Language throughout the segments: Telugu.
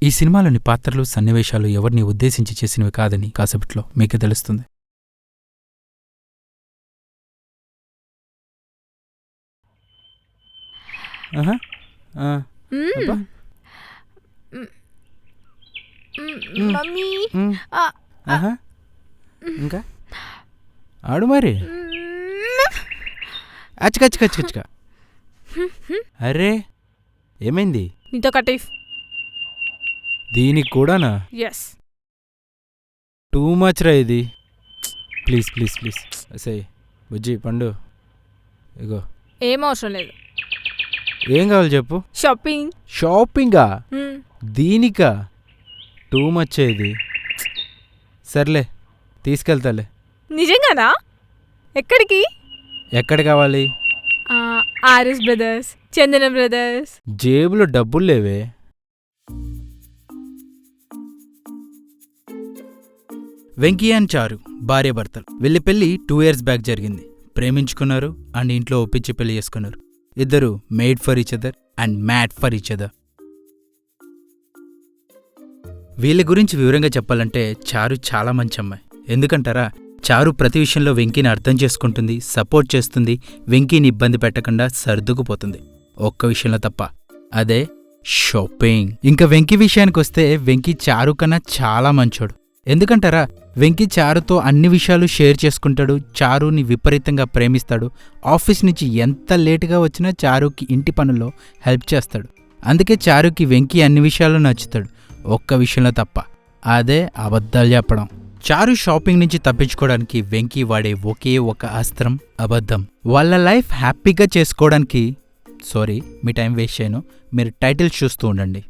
ఈ సినిమాలోని పాత్రలు సన్నివేశాలు ఎవరిని ఉద్దేశించి చేసినవి కాదని కాసేపట్లో మీకే తెలుస్తుంది. ఆహా, ఆ, అబ్బా, మమ్మీ ఉమ్, ఆహా, ఇంకా ఆడు మరి అచ్చకచ్చకచ్చకచ్చక. అరే ఏమైంది నీతో కటీఫ్. దీనికి కూడానా? ఎస్. టూ మచ్ రా ఇది. ప్లీజ్ ప్లీజ్ ప్లీజ్ సే బుజ్జి పండు ఇగో. ఏం అవసరం లేదు. ఏం కావాలి చెప్పు. షాపింగ్. షాపింగా? దీనికా? టూ మచ్ ఇది. సర్లే తీసుకెళ్తాలే. నిజంగానా? ఎక్కడికి? ఎక్కడ కావాలి? ఆర్ఎస్ బ్రదర్స్, చందన బ్రదర్స్. జేబులో డబ్బులు లేవే. వెంకీ అండ్ చారు భార్యాభర్తలు. వీళ్ళ పెళ్లి 2 years బ్యాక్ జరిగింది. ప్రేమించుకున్నారు అండ్ ఇంట్లో ఒప్పించి పెళ్లి చేసుకున్నారు. ఇద్దరు made for each other and mad for each other. వీళ్ళ గురించి వివరంగా చెప్పాలంటే చారు చాలా మంచి అమ్మాయి. ఎందుకంటారా, చారు ప్రతి విషయంలో వెంకీని అర్థం చేసుకుంటుంది, సపోర్ట్ చేస్తుంది, వెంకీని ఇబ్బంది పెట్టకుండా సర్దుకుపోతుంది. ఒక్క విషయంలో తప్ప, అదే షాపింగ్. ఇంకా వెంకీ విషయానికొస్తే వెంకీ చారు కన్నా చాలా మంచోడు. ఎందుకంటారా, వెంకీ చారుతో అన్ని విషయాలు షేర్ చేసుకుంటాడు, చారుని విపరీతంగా ప్రేమిస్తాడు. ఆఫీస్ నుంచి ఎంత లేటుగా వచ్చినా చారుకి ఇంటి పనుల్లో హెల్ప్ చేస్తాడు. అందుకే చారుకి వెంకీ అన్ని విషయాల్లో నచ్చుతాడు, ఒక్క విషయంలో తప్ప, అదే అబద్ధాలు చెప్పడం. చారు షాపింగ్ నుంచి తప్పించుకోవడానికి వెంకీ వాడే ఒకే ఒక అస్త్రం అబద్ధం. వాళ్ళ లైఫ్ హ్యాపీగా చేసుకోవడానికి, సారీ మీ టైం వేస్ట్ చేయను, మీరు టైటిల్స్ చూస్తూ ఉండండి.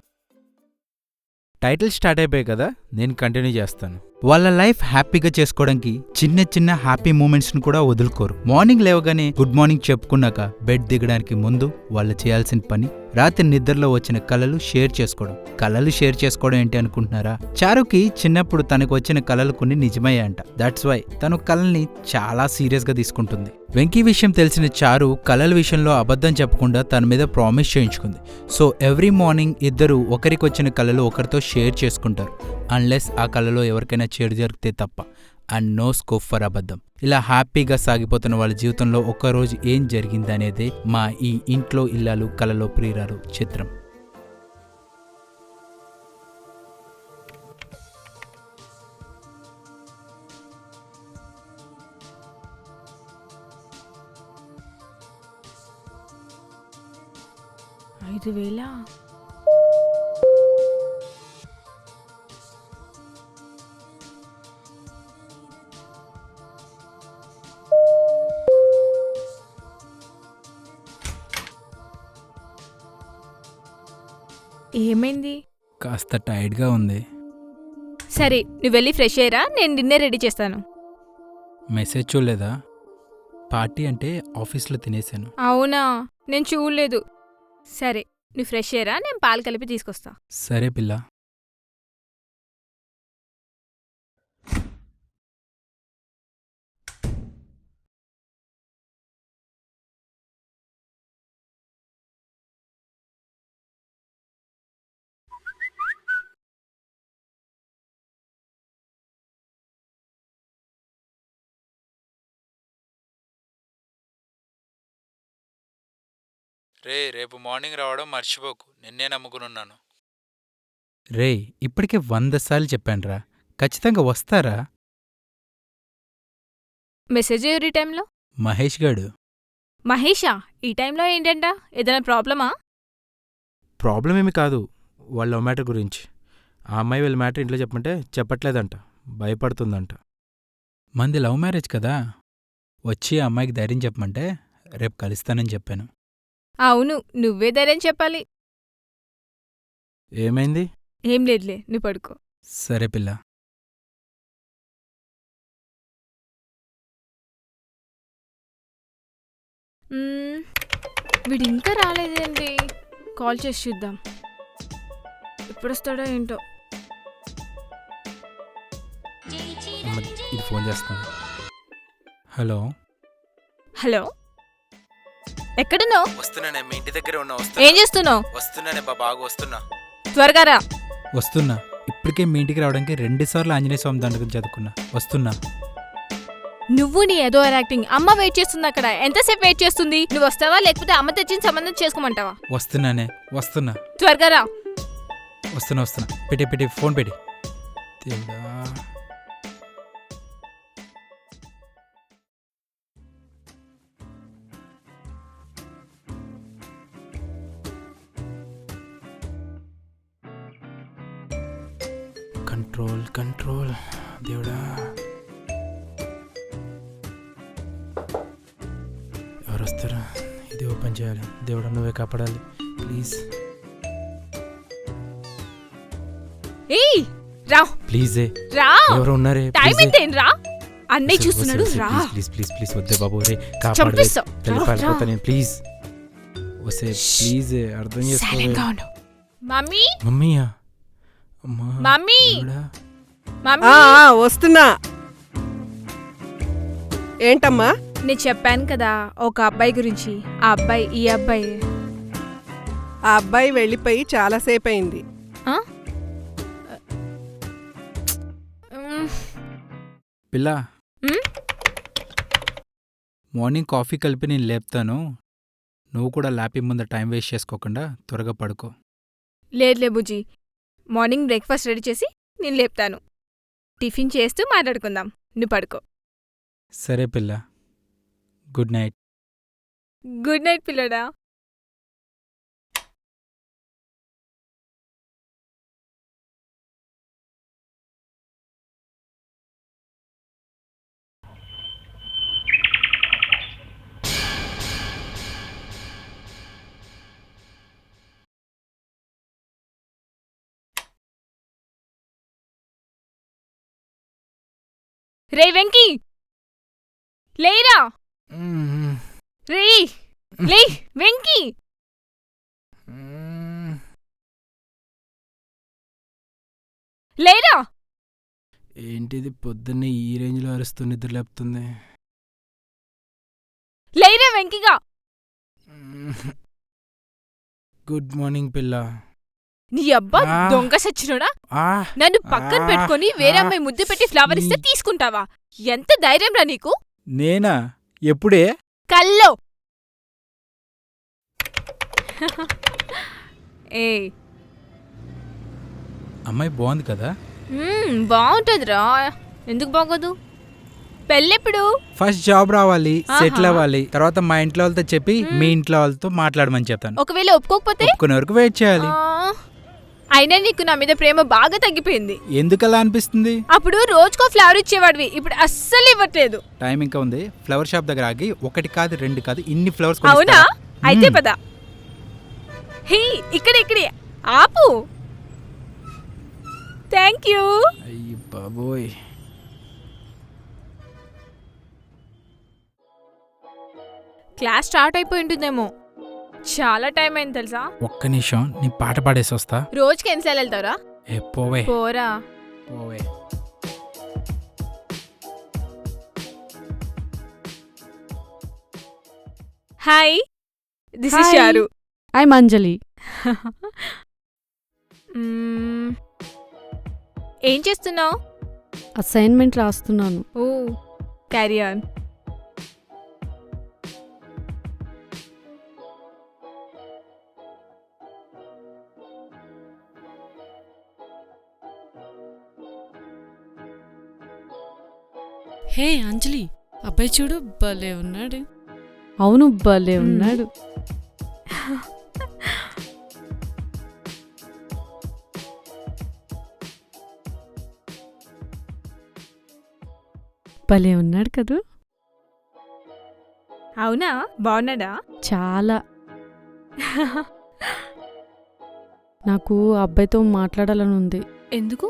టైటిల్ స్టార్ట్ అయిపోయాయి కదా, నేను కంటిన్యూ చేస్తాను. వాళ్ళ లైఫ్ హ్యాపీగా చేసుకోవడానికి చిన్న చిన్న హ్యాపీ మూమెంట్స్ని కూడా వదులుకోరు. మార్నింగ్ లేవగానే గుడ్ మార్నింగ్ చెప్పుకున్నాక బెడ్ దిగడానికి ముందు వాళ్ళు చేయాల్సిన పని రాత్రి నిద్రలో వచ్చిన కలలు షేర్ చేసుకోవడం. కలలు షేర్ చేసుకోవడం ఏంటి అనుకుంటున్నారా? చారుకి చిన్నప్పుడు తనకు వచ్చిన కలలు కొన్ని నిజమయ్యాయంట. దట్స్ వై తను కలల్ని చాలా సీరియస్గా తీసుకుంటుంది. వెంకీ విషయం తెలిసిన చారు కలల విషయంలో అబద్ధం చెప్పకుండా తన మీద ప్రామిస్ చేయించుకుంది. సో ఎవ్రీ మార్నింగ్ ఇద్దరు ఒకరికొచ్చిన కలలు ఒకరితో షేర్ చేసుకుంటారు, అన్లెస్ ఆ కలలో ఎవరికైనా చెడు జరిగితే తప్ప. అండ్ నో స్కోప్ ఫర్ అబద్ధం. ఇలా హ్యాపీగా సాగిపోతున్న వాళ్ళ జీవితంలో ఒక్కరోజు ఏం జరిగిందనేదే మా ఈ ఇంట్లో ఇల్లాలు కలలో ప్రియురాలు చిత్రం. ఏమైంది? కాస్త టైర్డ్గా ఉంది. సరే నువ్వు వెళ్ళి ఫ్రెష్ అయ్యరా, నేను డిన్నర్ రెడీ చేస్తాను. మెసేజ్ చూడలేదా? పార్టీ అంటే ఆఫీస్లో తినేశాను. అవునా, నేను చూడలేదు. సరే నువ్వు ఫ్రెష్ అయ్యరా, నేను పాలు కలిపి తీసుకొస్తా. సరే పిల్ల. రేపు మార్నింగ్ రావడం మర్చిపోకు, నిన్నే నమ్ముకునున్నాను. ఇప్పటికే 100 సార్లు చెప్పానురా, ఖచ్చితంగా వస్తారా? మెసేజ్ ఎవరి టైంలో? మహేష్ గాడు. మహేషా? ఈ టైంలో ఏంటంట? ఏదైనా ప్రాబ్లమా? ప్రాబ్లం ఏమి కాదు, వాళ్ళ లవ్ మ్యాటర్ గురించి. ఆ అమ్మాయి వీళ్ళ మ్యాటర్ ఇంట్లో చెప్పమంటే చెప్పట్లేదంట, భయపడుతుందంట. మంది లవ్ మ్యారేజ్ కదా, వచ్చి ఆ అమ్మాయికి ధైర్యం చెప్పమంటే రేపు కలుస్తానని చెప్పాను. అవును, నువ్వే ధైర్యం చెప్పాలి. ఏమైంది? ఏం లేదులే, నువ్వు పడుకో. సరే పిల్ల. వీడు ఇంకా రాలేదేంటి? కాల్ చేసి చూద్దాం, ఎప్పుడొస్తాడో ఏంటో. ఇది ఫోన్ చేస్తాను. హలో. హలో, ఎక్కడున్నావు? వస్తున్నానే, మీ ఇంటి దగ్గర ఉన్నా. ఏం చేస్తున్నావు? వస్తున్నానే బాగా వస్తున్నా. త్వరగా రా. వస్తున్నా. ఇప్పటికే మీ ఇంటికి రావడానికి 2 సార్లు ఆంజనేయ స్వామి దండకం చదువుకున్నా. వస్తున్నా. నువ్వు నీ ఏదో యాక్టింగ్. అమ్మ వెయిట్ చేస్తుంది అక్కడ. ఎంతసేపు వెయిట్ చేస్తుంది? నువ్వు వస్తావా లేకపోతే అమ్మ తెచ్చిన సంబంధం చేసుకోమంటావా? వస్తున్నానే, వస్తున్నా. త్వరగా రా. వస్తున్నా. పెట్టి ఫోన్ పెట్టి. దేవుడా. కంట్రోల్ దేవుడా. ఎవరు వస్తారా? ఇది ఓపెన్ చేయాలి. దేవుడా నువ్వే కాపాడాలి ప్లీజ్. ఏయ్ రా. ప్లీజ్ రా. ఎవరు ఉన్నారే? టైం ఎంతేం రా. అన్నయ్య చూస్తున్నాడు. రా. ప్లీజ్ వద్దే బాబు. రే చంపిస్తా. కాపాడు. నేను ప్లీజ్ వస్తే ప్లీజ్ అర్థం సైలెంట్గా చేసుకో. ఉండు. మమ్మీ. మమ్మీయా? అమ్మా. మమ్మీ. దేవుడా. మమ్మీ. వస్తున్నా. ఏంటమ్మా? నేను చెప్పాను కదా ఒక అబ్బాయి గురించి. ఆ అబ్బాయి ఈ అబ్బాయి. ఆ అబ్బాయి వెళ్ళిపోయి చాలాసేపు అయింది. ఆ? పిల్ల, ఉమ్? మార్నింగ్ కాఫీ కలిపి నేను లేపుతాను. నువ్వు కూడా ల్యాపి ముందు టైం వేస్ట్ చేసుకోకుండా త్వరగా పడుకో. లేదులే బుజ్జి. మార్నింగ్ బ్రేక్ఫాస్ట్ రెడీ చేసి నేను లేపుతాను. టిఫిన్ చేస్తూ మాట్లాడుకుందాం. నువ్వు పడుకో. సరే పిల్ల, గుడ్ నైట్. గుడ్ నైట్ పిల్లడా. రే వెంకీ, లేరా. రే లే వెంకీ. లేరా. ఏంటిది పొద్దున్నే ఈ రేంజ్లో అరుస్తూ నిద్ర లేపుతుంది? లేరా వెంకిగా. గుడ్ మార్నింగ్ పిల్ల. నీ అబ్బా దొంగ సచ్చినోడా. నన్ను పక్కన పెట్టుకొని వేరే అమ్మాయి ముద్దు పెట్టి ఫ్లవర్ ఇస్తే తీసుకుంటావా? ఎంత ధైర్యం రా నీకు? నేనా? ఎప్పుడే? కల్లో. ఏ అమ్మాయి బాగుంది కదా? బాగుంటుందిరా. ఎందుకు బాగోదు? పెళ్ళెప్పుడు? ఫస్ట్ జాబ్ రావాలి, సెటిల్ అవ్వాలి, తర్వాత మా ఇంట్లో వాళ్ళతో చెప్పి మీ ఇంట్లో వాళ్ళతో మాట్లాడమని చెప్తాను. ఒకవేళ ఒప్పుకోకపోతే? ఒప్పుకునే వరకు వెయిట్ చేయాలి. అయినా నీకు నా మీద ప్రేమ బాగా తగ్గిపోయింది. ఎందుకలా అనిపిస్తుంది? అప్పుడు రోజుకో ఫ్లవర్ ఇచ్చేవాడివి, ఇప్పుడు అస్సలు ఇవ్వట్లేదు. టైం ఇంకా ఉంది. ఫ్లవర్ షాప్ దగ్గర ఆగి 1 కాదు 2 కాదు ఇన్ని ఫ్లవర్స్. అవునా? అయితే పద. హే ఇక్కడే ఆపు. Thank you. అయ్యి బాబోయ్. క్లాస్ స్టార్ట్ అయిపోయి ఉంటుందేమో. చాలా టైం అయింది తెలుసా? ఒక్క నిమిషం, నీ పాట పాడేసి వస్తా. రోజుకి ఎన్నిసార్లు వెళ్తావురా? పోవే పోరా. పోవే. హాయ్, దిస్ ఇస్ చారు. ఐమ్ అంజలి. ఏం చేస్తున్నావు? అసైన్మెంట్ రాస్తున్నాను. ఓ క్యారీ ఆన్. హే అంజలి, అబ్బాయి చూడు భలే ఉన్నాడు. అవును, భలే ఉన్నాడు. భలే ఉన్నాడు కదూ. అవునా? బాగున్నాడా? చాలా. నాకు ఆ అబ్బాయితో మాట్లాడాలని ఉంది. ఎందుకు?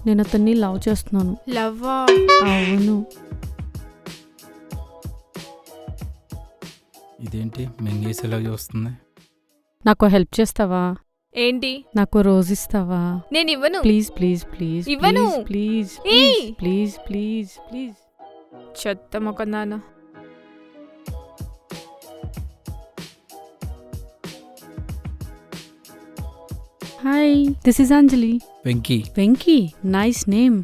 నేను అతన్ని లవ్ చేస్తున్నాను. లవ్వా? అవును. ఇదేంటి మెంగేసేలా చూస్తుంది? నాకు హెల్ప్ చేస్తావా? ఏంటి? నాకు రోజు ఇస్తావా? నేను ఇవ్వను. ప్లీజ్ ప్లీజ్ ప్లీజ్ ఇవ్వను. ప్లీజ్ ఏయ్! Please please please. చెత్త మొక్కం నాన్న. Hi, this is Anjali. Venky. Venky, nice name.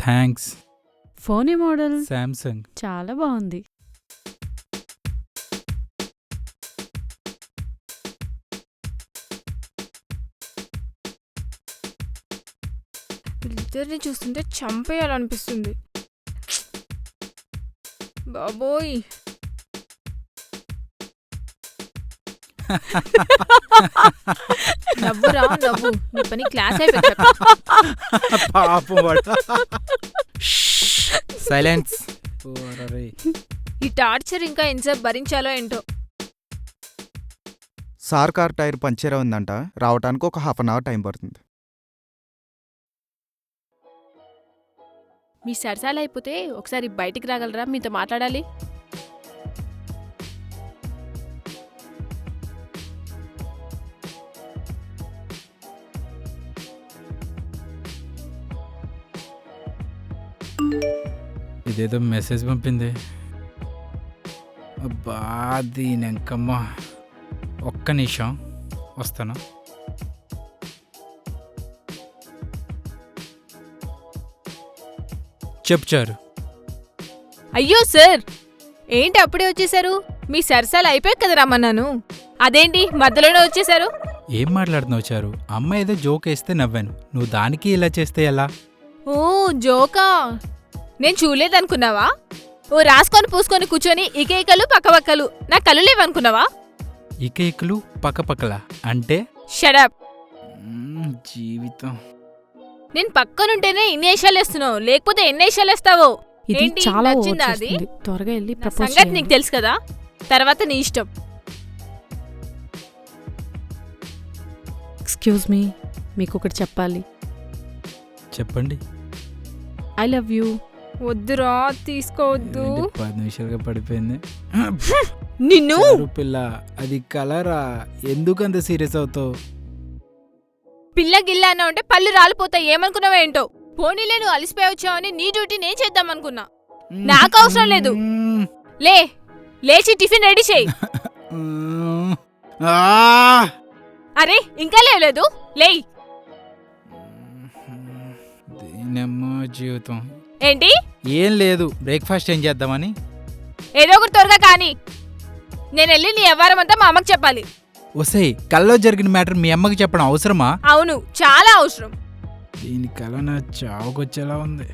Thanks. Phone A model? Samsung. చాలా బాగుంది. వీళ్ళిద్దరిని చూస్తుంటే చంపేయాలనిపిస్తుంది. బాబోయ్, నవ్వురా నవ్వు. నీ పని క్లాస్ అయిపోయింది. పాపం వాడు. సైలెన్స్. ఈ టార్చర్ ఇంకా ఎంతసేపు భరించాలో ఏంటో. సార్ కార్ టైర్ పంచర్ ఉందంట, రావటానికి ఒక హాఫ్ అన్ అవర్ టైం పడుతుంది. మీ సరసాలు అయిపోతే ఒకసారి బయటికి రాగలరా? మీతో మాట్లాడాలి. ఇదేదో మెసేజ్ పంపింది. అబ్బా దీనెంకమ్మా. ఒక్క నిమిషం వస్తాను. చెప్చారు. అయ్యో సార్, ఏంటి అప్పుడే వచ్చేసారు? మీ సరసాలు అయిపోయాయి కదా రమ్మన్నాను. అదేంటి మధ్యలోనే వచ్చేసారు? ఏం మాట్లాడుతున్నావు చారు? అమ్మ ఏదో జోక్ వేస్తే నవ్వాను. నువ్వు దానికి ఇలా చేస్తే ఎలా? ఓ జోకా, నేను చూడలేదనుకున్నావా? ఓ రాసుకొని పూసుకొని కూర్చొని ఇకేకలు పక్కపక్కలు. నా కళ్ళు లేవనుకున్నావా? ఇకైకులు పక్కపక్కల అంటే? షడప్. జీవితం. నేను పక్కనుంటేనే ఇన్ని వేషాలు వేస్తున్నావు, లేకపోతే ఎన్ని వేషాలు వేస్తావో? ఇది ఏంటి, చాలా నచ్చిందా అది? ఓవర్చేస్తుంది. త్వరగా వెళ్ళి నా ప్రపోజ్ సంగతి నీకు తెలుసు కదా, తర్వాత నీ ఇష్టం. ఎక్స్క్యూజ్ మీ, మీకు ఒకటి చెప్పాలి. చెప్పండి. I love you. వద్దురా, తీసుకోవద్దు. ఏంటి 10 నిమిషాలుగా పడిపోయింది. నిన్ను చారు పిల్ల, అది కలరా? ఎందుకంత సీరియస్ అవుతావు? పిల్ల గిల్ల అన్నా ఉంటే పళ్ళు రాలిపోతాయి. ఏమనుకున్నావా ఏంటో? పోనీలే, నువ్వు అలిసిపోయి వచ్చావని నీ డ్యూటీ నేను చేద్దాం అనుకున్నా. నాకు అవసరం లేదు. లేచి టిఫిన్ రెడీ చేయి. అరే ఇంకా లేవలేదు, లేయ్. దీనమ్మో జీవితం. ఏంటి? ఏం లేదు, బ్రేక్ఫాస్ట్ ఏం చేద్దామని. ఏదో ఒకటి త్వరగా కానీ. నేను వెళ్ళి నీ వ్యవహారం అంతా మా అమ్మకి చెప్పాలి. ఒసేయ్, కల్లో జరిగిన మ్యాటర్ మీ అమ్మకి చెప్పడం అవసరమా? అవును, చాలా అవసరం. దీని కల నా చావుకొచ్చేలా ఉంది.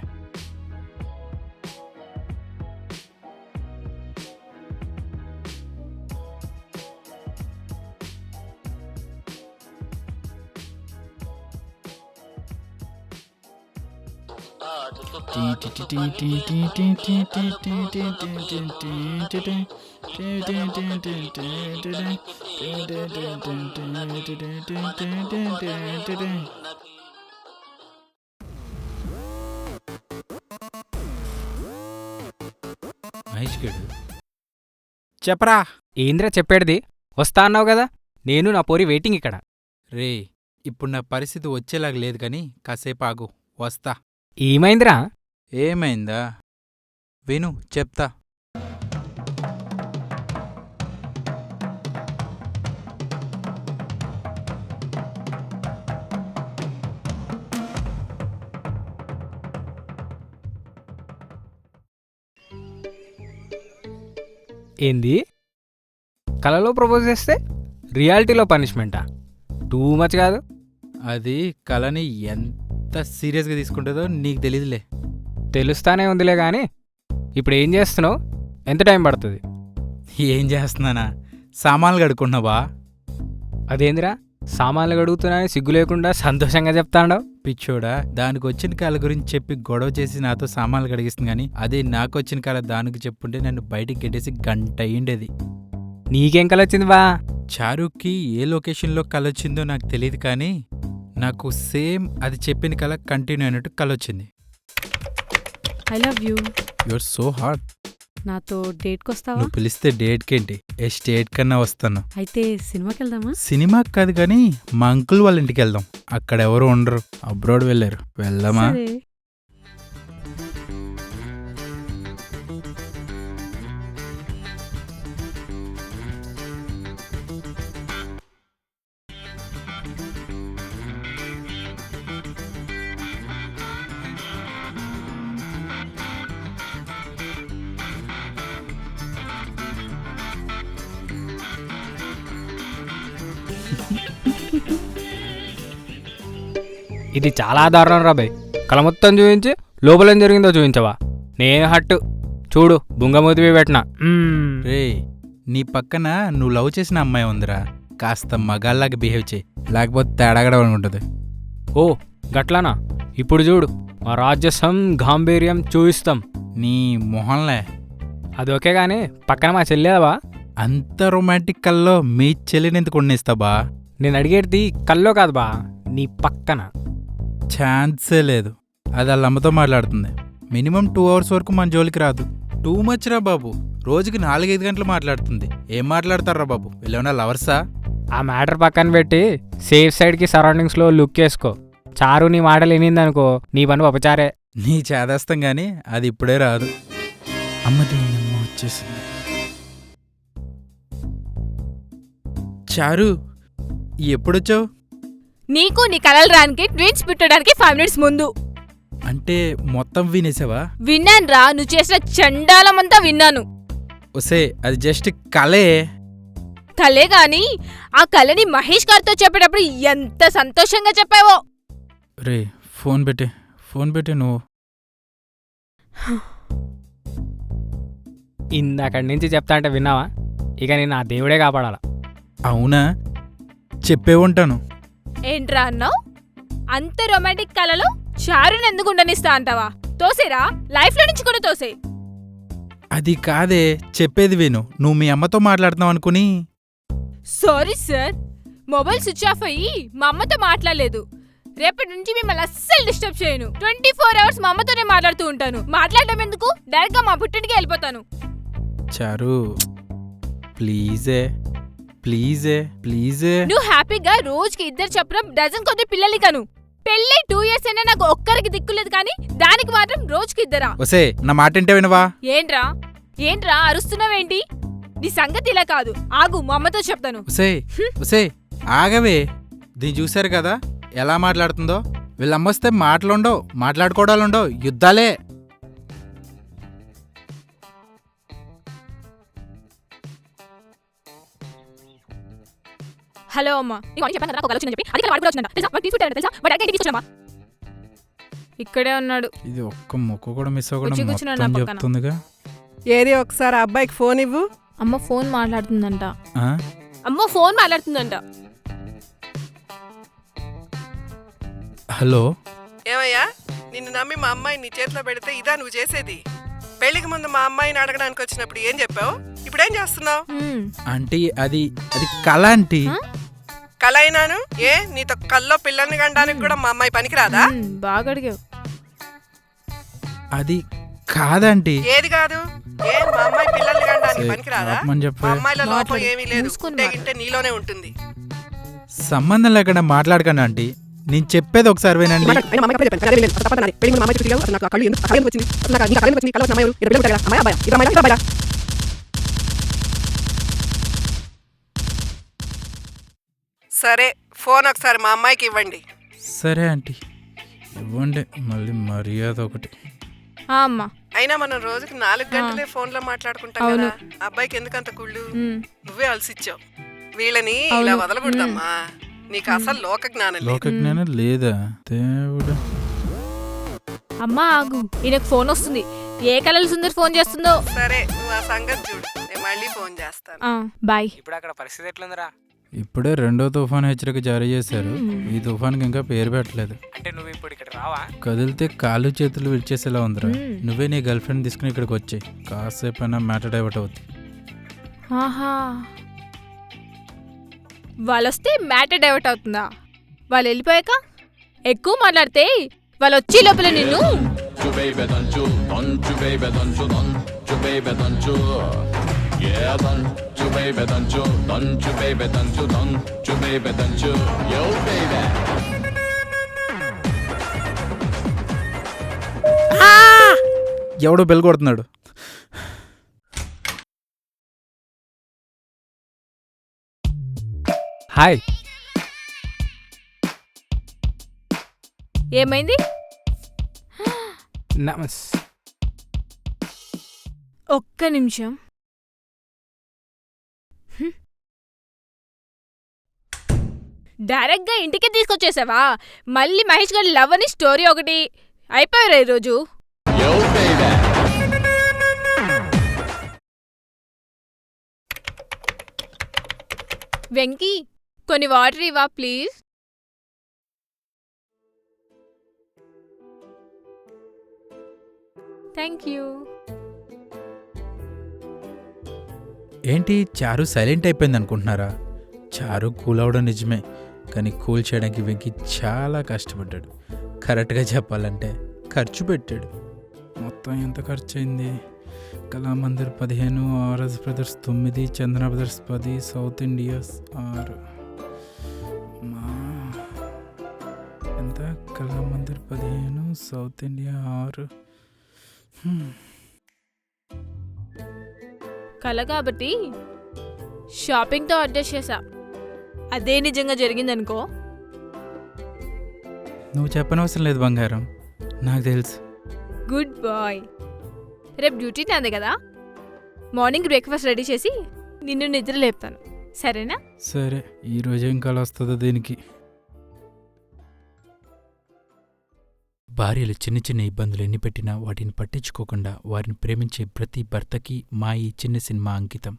మహేష్ గడు చెప్పరా. ఏంద్రా చెప్పేది? వస్తా అన్నావు కదా, నేను నా పోరి వెయిటింగ్ ఇక్కడ. రే, ఇప్పుడు నా పరిస్థితి వచ్చేలాగా లేదు కానీ కాసేపు ఆగు, వస్తా. ఏమైందిరా? ఏమైందా? విను చెప్తా. ఏంది? కలలో ప్రపోజ్ చేస్తే రియాలిటీలో పనిష్మెంటా? టూ మచ్ కాదు? అది కళని ఎంత సీరియస్గా తీసుకుంటుందో నీకు తెలీదులే. తెలుస్తానే ఉందిలే గాని, ఇప్పుడు ఏం చేస్తున్నావు? ఎంత టైం పడుతుంది? ఏం చేస్తున్నానా? సామాన్లు కడుక్కున్నావా? అదేందిరా, సామాన్లు గడుగుతున్నాయని సిగ్గు లేకుండా సంతోషంగా చెప్తాండవు? పిచ్చోడా, దానికి వచ్చిన కాల గురించి చెప్పి గొడవ చేసి నాతో సామాన్లు కడిగిస్తుంది కానీ అదే నాకు వచ్చిన కాల దానికి చెప్పుంటే నన్ను బయటికి గెట్టేసి గంట అయ్యిండేది. నీకేం కలొచ్చింది బా? చారుకి ఏ లొకేషన్లో కలొచ్చిందో నాకు తెలియదు కానీ నాకు సేమ్ అది చెప్పిన కల కంటిన్యూ అయినట్టు కలొచ్చింది. I love you. Your so hot. నాతో డేట్కి వస్తావా? నువ్వు పిలిస్తే డేట్కేంటి, ఏ స్టేట్ కన్నా వస్తాను. అయితే సినిమాకి వెళ్దామా? సినిమాకి కాదు కానీ మా అంకుల్ వాళ్ళ ఇంటికి వెళ్దాం. అక్కడ ఎవరు ఉండరు, అబ్రాడ్ వెళ్ళారు. వెళ్దామా? సరే. ఇది చాలా దారుణం రాబాయ్. కళ మొత్తం చూపించి లోపల ఏం జరిగిందో చూపించవా? నేను హట్టు చూడు బుంగమూతివి పెట్టినా. రే, నీ పక్కన నువ్వు లవ్ చేసిన అమ్మాయి ఉందిరా, కాస్త మగాళ్ళగా బిహేవ్ చేయి, లేకపోతే తేడాగడ ఉంటుంది. ఓ గట్లానా? ఇప్పుడు చూడు మా రాజ్యసం గాంభీర్యం చూయిస్తాం. నీ మొహంలే. అది ఓకే కానీ పక్కన మా చెల్లేవా? అంత రొమాంటిక్ కల్లో మీ చెల్లిని ఎందుకు ఉండేస్తా బా? నేను అడిగేది కల్లో కాదు బా, నీ పక్కన. ఛాన్సే లేదు. అది వాళ్ళ అమ్మతో మాట్లాడుతుంది. మినిమం 2 hours వరకు మన జోలికి రాదు. టూ మచ్ రా బాబు. రోజుకి 4-5 గంటలు మాట్లాడుతుంది. ఏం మాట్లాడతారా బాబు? వీళ్ళేమన్నా లవర్సా? ఆ మ్యాటర్ పక్కన పెట్టి సేఫ్ సైడ్కి సరౌండింగ్స్లో లుక్ వేసుకో. చారు నీ మాటలు వినిందనుకో, నీ పని ఉపచారే. నీ చేదేస్తాం గాని అది ఇప్పుడే రాదు. అమ్మది అమ్మ వచ్చేసింది. చారు, ఎప్పుడొచ్చావు? నీకు నీ కలలు రానికి ట్వీన్స్ పుట్టడానికి 5 minutes ముందు. అంటే మొత్తం వినేసావా? విన్నాను రా, నువ్వు చేసిన చండాలమంతా విన్నాను. ఒసే, అది జస్ట్ కలే. కలే గాని ఆ కళని మహేష్ గారితో చెప్పేటప్పుడు ఎంత సంతోషంగా చెప్పావో. రే, ఫోన్ పెట్టే నువ్వు. ఇందాకడి నుంచి చెప్తా అంటే విన్నావా? ఇక నేను నా దేవుడే కాపాడాల. అవునా? చెప్పే ఉంటాను. ఏంట్రా అన్నావు? అంత రొమాంటిక్ కళలో చారుని ఎందుకు ఉండనిస్తా అంటావా? తోసేరా, లైఫ్ లో నుంచి కూడా తోసే. అది కాదే, చెప్పేది విను. నువ్వు మీ అమ్మతో మాట్లాడుతున్నావు అనుకుని. Sorry sir, mobile switch off అయ్యి మా అమ్మతో మాట్లాడలేదు. రేపటి నుంచి మిమ్మల్ని అస్సలు డిస్టర్బ్ చేయను. 24 hours మా అమ్మతోనే మాట్లాడుతూ ఉంటాను. మాట్లాడడం ఎందుకు, డైరెక్ట్ గా మా పుట్టింటికి వెళ్ళిపోతాను. చారు, ప్లీజే. నువ్వు హ్యాపీగా రోజుకి 2 చెప్పడం డజన్ కొద్ది పిల్లలు కను. పెళ్ళి 2 years అయినా నాకు ఒక్కరికి దిక్కులేదు కానీ దానికి మాత్రం రోజుకి 2. ఒసే, నా మాట ఇంటే వినవా? ఏంట్రా అరుస్తున్నావేంటి? నీ సంగతి ఇలా కాదు, ఆగు, మా అమ్మతో చెప్తాను. ఒసే ఆగవే. దీన్ని చూశారు కదా ఎలా మాట్లాడుతుందో. వీళ్ళమ్మొస్తే మాటలుండవు, మాట్లాడుకోవడాలుండవు, యుద్ధాలే. హలో అమ్మా, ఇక్కడే ఉన్నాడు. ఇది ఒక్క మొక్క కూడా మిస్ అవ్వకుండా వచ్చి కూర్చున్నాడు నా మొత్తం పక్కన. చెప్తుందిగా. ఏది ఒకసారి ఆ అబ్బాయికి ఫోన్ ఇవ్వు. అమ్మ ఫోన్ మాట్లాడుతుందంట. ఆ? హలో, ఏమయ్యా, నిన్ను నమ్మి మా అమ్మాయి నీ చేతిలో పెడితే ఇదా నువ్వు చేసేది? పెళ్లికి ముందు మా అమ్మాయిని అడగడానికి వచ్చినప్పుడు ఏం చెప్పావు? ఇప్పుడేం చేస్తున్నావు? ఆంటీ అది కళ ఆంటీ. కళ అయినాను. నీతో కల్లో పిల్లల్ని కనడానికి కూడా మా అమ్మాయి పనికిరాదా? బాగా అడిగావు. అది కాదంటీ. ఏది కాదు? మా అమ్మాయి పిల్లల్ని కనడానికి పనికిరాదా? ఆపమని మా చెప్పే. అమ్మాయిలో లోపం మాట్లాడు. ఏమీ లేదు. మూసుకొని ఉంటే నీలోనే ఉంటుంది. సంబంధం లేకుండా మాట్లాడకండి ఆంటీ. నేను చెప్పేది ఒకసారి వినండి. సరే, ఫోన్ ఒకసారి మా అమ్మాయికి ఇవ్వండి. సరే ఆంటీ, ఇవ్వండి. మళ్ళీ మర్యాద ఒకటి. అమ్మా, అయినా మనం రోజుకి 4 గంటలే ఫోన్ లో మాట్లాడుకుంటాం అవును. కదా. అబ్బాయికి ఎందుకంత కుళ్ళు? నువ్వే అలసిచ్చావు. వీళ్ళని ఇలా అవును. వదలకూడదమ్మా. నీకు అసలు లోక జ్ఞానం లేదు. లోక జ్ఞానం లేదా? దేవుడు. అమ్మా ఆగు, ఈయనకు ఫోన్ వస్తుంది. ఏ కలలు సుందర్ ఫోన్ చేస్తుందో. సరే, నువ్వు ఆ సంగతి చూడు. నేను మళ్ళీ ఫోన్ చేస్తాను. బాయ్. ఇప్పుడు అక్కడ పరిస్థితి ఎట్లుందిరా? ఇప్పుడే 2వ తుఫాన్ హెచ్చరిక జారీ చేశారు. ఈ తుఫాన్కి ఇంకా పేరు పెట్టలేదు. అంటే నువ్వు ఇప్పుడు ఇక్కడ రావా? కదిలితే కాళ్ళు చేతులు విడిచేసేలా ఉందిరా. నువ్వే నీ గర్ల్ ఫ్రెండ్ తీసుకుని ఇక్కడికి వచ్చాయి. కాసేపు అయినా మ్యాటర్ డైవర్ట్ అవుతుంది. ఆహా, వాళ్ళొస్తే మ్యాటర్ డైవర్ట్ అవుతుందా? వాళ్ళు వెళ్ళిపోయాక ఎక్కువ మాట్లాడితే వాళ్ళు వచ్చే లోపల నిన్ను. ఎవడో బెల్ కొడుతున్నాడు. హాయ్. ఏమైంది? నమస్. ఒక్క నిమిషం. డైరెక్ట్ గా ఇంటికి తీసుకొచ్చేసావా? మళ్ళీ మహేష్ గారి లవ్ అని స్టోరీ ఒకటి అయిపోయారు ఈరోజు. వెంకీ కొన్ని వాటర్ ఇవ్వా ప్లీజ్. Thank you. ఏంటి చారు సైలెంట్ అయిపోయింది అనుకుంటున్నారా? చారు కూల్ అవడం నిజమే, కానీ కూల్ చేయడానికి వెంకీ చాలా కష్టపడ్డాడు. కరెక్ట్గా చెప్పాలంటే ఖర్చు పెట్టాడు. మొత్తం ఎంత ఖర్చు అయింది? కళామందిర్ 15, ఆర్ఎస్ బ్రదర్స్ 9, చంద్ర బ్రదర్స్ 10, సౌత్ ఇండియాస్ 6. ఎంత? Kalamandir 15, south India 6. కల కాబట్టి షాపింగ్తో అడ్జస్ట్ చేసా. అదే నిజంగా జరిగిందనుకో. నువ్వు చెప్పనవసరం లేదు బంగారం, నాకు తెలుసు. Good bye. రేపు డ్యూటీ నాదే కదా, మార్నింగ్ బ్రేక్ఫాస్ట్ రెడీ చేసి నిన్ను నిద్ర లేపుతాను, సరేనా? సరే, ఈరోజు ఏం కల వస్తుందో దీనికి. భార్యలు చిన్న చిన్న ఇబ్బందులు ఎన్ని పెట్టినా వాటిని పట్టించుకోకుండా వారిని ప్రేమించే ప్రతి భర్తకి మా ఈ చిన్న సినిమా అంకితం.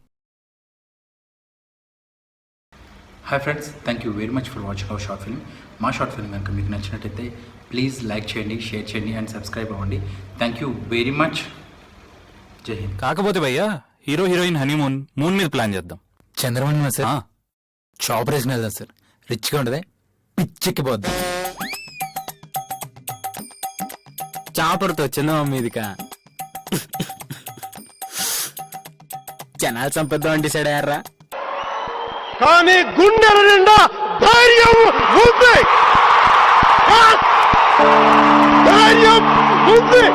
Hi friends, thank you very much for watching our short film. మా షార్ట్ ఫిల్మ్ కనుక మీకు నచ్చినట్టయితే ప్లీజ్ లైక్ చేయండి, షేర్ చేయండి అండ్ సబ్స్క్రైబ్ అవ్వండి. Thank you very much. జై హింద్. కాకపోతే భయ్యా, హీరో హీరోయిన్ హనీమూన్ మూన్ మీద ప్లాన్ చేద్దాం. చంద్రమణి సార్ ఆపరేషన్ వెళ్దాం సార్, రిచ్గా ఉండదే, పిచ్చెక్కిపోద్దాం. చాపర్తో చందమామ మీదికా జనాలు చంపేద్దాం డిసైడ్ అయ్యారా? కానీ గుండెల నిండా ధైర్యం ఉంది. ధైర్యం ఉంది.